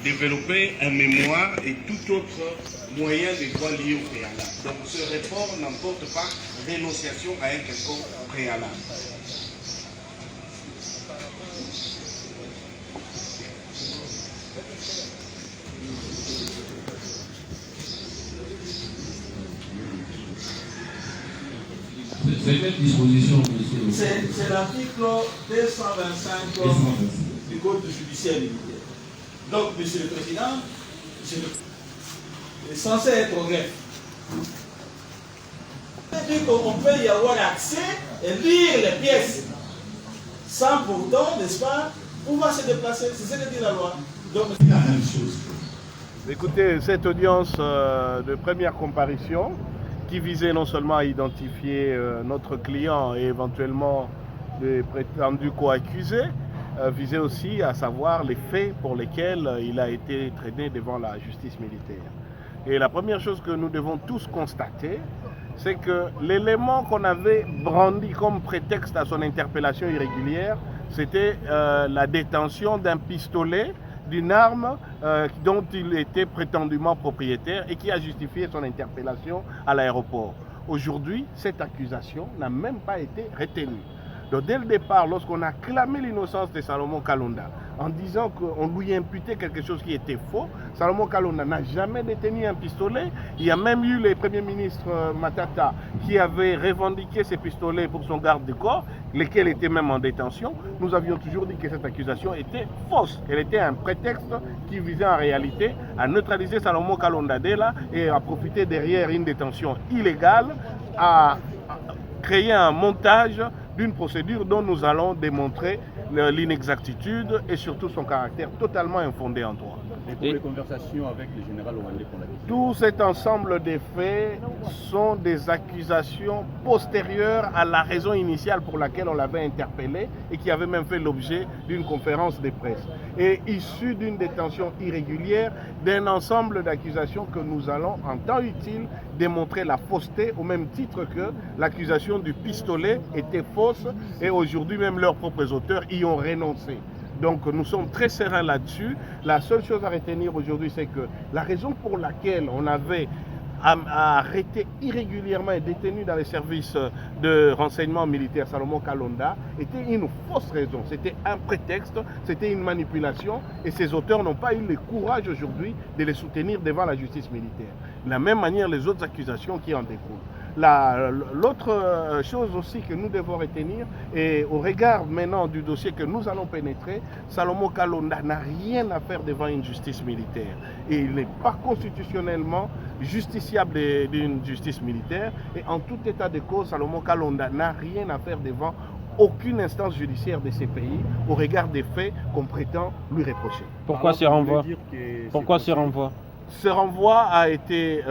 développer un mémoire et tout autre moyen de droit lié au préalable. Donc ce report n'emporte pas rénonciation à un quelconque préalable. C'est quelle disposition, monsieur? C'est l'article 225 du Code judiciaire militaire. Donc, monsieur le Président, c'est censé être au greffe. C'est-à-dire qu'on peut y avoir accès et lire les pièces sans pourtant, n'est-ce pas, pouvoir se déplacer. C'est ce que dit la loi. Donc, c'est la même chose. Écoutez, cette audience de première comparution qui visait non seulement à identifier notre client et éventuellement des prétendus co-accusés, visait aussi à savoir les faits pour lesquels il a été traîné devant la justice militaire. Et la première chose que nous devons tous constater, c'est que l'élément qu'on avait brandi comme prétexte à son interpellation irrégulière, c'était la détention d'un pistolet, d'une arme dont il était prétendument propriétaire et qui a justifié son interpellation à l'aéroport. Aujourd'hui, cette accusation n'a même pas été retenue. Donc dès le départ, lorsqu'on a clamé l'innocence de Salomon Kalonda, en disant qu'on lui imputait quelque chose qui était faux, Salomon Kalonda n'a jamais détenu un pistolet. Il y a même eu le Premier ministre Matata qui avait revendiqué ces pistolets pour son garde du corps, lesquels étaient même en détention. Nous avions toujours dit que cette accusation était fausse. Elle était un prétexte qui visait en réalité à neutraliser Salomon Kalonda Dela et à profiter derrière une détention illégale, à créer un montage d'une procédure dont nous allons démontrer l'inexactitude et surtout son caractère totalement infondé en droit. Et pour les conversations avec le général Ouandé qu'on a dit. Tout cet ensemble des faits sont des accusations postérieures à la raison initiale pour laquelle on l'avait interpellé et qui avait même fait l'objet d'une conférence de presse. Et issu d'une détention irrégulière, d'un ensemble d'accusations que nous allons, en temps utile, démontrer la fausseté au même titre que l'accusation du pistolet était fausse et aujourd'hui même leurs propres auteurs y ont renoncé. Donc nous sommes très sereins là-dessus. La seule chose à retenir aujourd'hui, c'est que la raison pour laquelle on avait arrêté irrégulièrement et détenu dans les services de renseignement militaire Salomon Kalonda était une fausse raison. C'était un prétexte, c'était une manipulation et ces auteurs n'ont pas eu le courage aujourd'hui de les soutenir devant la justice militaire. De la même manière, les autres accusations qui en découlent. L'autre chose aussi que nous devons retenir, et au regard maintenant du dossier que nous allons pénétrer, Salomon Kalonda n'a rien à faire devant une justice militaire. Et il n'est pas constitutionnellement justiciable d'une justice militaire. Et en tout état de cause, Salomon Kalonda n'a rien à faire devant aucune instance judiciaire de ces pays au regard des faits qu'on prétend lui reprocher. Pourquoi ce renvoi? Pourquoi ce renvoi? Ce renvoi a été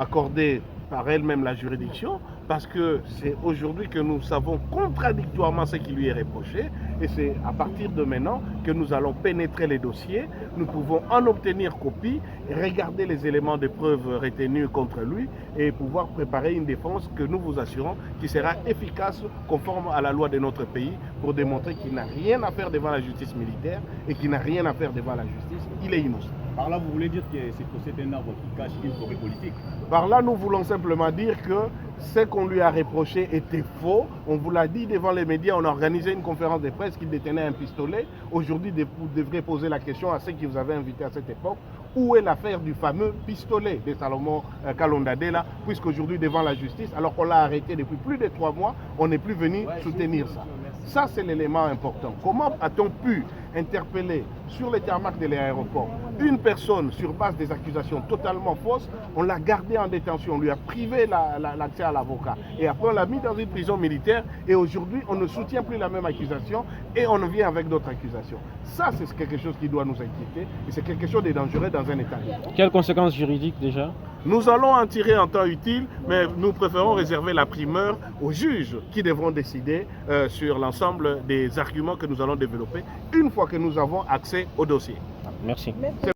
accordé par elle-même la juridiction, parce que c'est aujourd'hui que nous savons contradictoirement ce qui lui est reproché, et c'est à partir de maintenant que nous allons pénétrer les dossiers, nous pouvons en obtenir copie, regarder les éléments de preuve retenus contre lui, et pouvoir préparer une défense que nous vous assurons qui sera efficace, conforme à la loi de notre pays, pour démontrer qu'il n'a rien à faire devant la justice militaire, et qu'il n'a rien à faire devant la justice, il est innocent. Par là, vous voulez dire que c'est un arbre qui cache une forêt politique? Par là, nous voulons simplement dire que ce qu'on lui a reproché était faux. On vous l'a dit devant les médias, on a organisé une conférence de presse qu'il détenait un pistolet. Aujourd'hui, vous devrez poser la question à ceux qui vous avaient invité à cette époque. Où est l'affaire du fameux pistolet de Salomon Kalonda Dela, puisqu'aujourd'hui, devant la justice, alors qu'on l'a arrêté depuis plus de 3 mois, on n'est plus venu soutenir ça. Ça, c'est l'élément important. Comment a-t-on pu interpeller sur les tarmacs de l'aéroport une personne sur base des accusations totalement fausses? On l'a gardé en détention, on lui a privé l'accès à l'avocat. Et après, on l'a mis dans une prison militaire. Et aujourd'hui, on ne soutient plus la même accusation et on vient avec d'autres accusations. Ça, c'est quelque chose qui doit nous inquiéter. Et c'est quelque chose de dangereux dans un État libre. Quelles conséquences juridiques déjà? Nous allons en tirer en temps utile, mais nous préférons réserver la primeur aux juges qui devront décider sur l'ensemble des arguments que nous allons développer une fois que nous avons accès au dossier. Merci.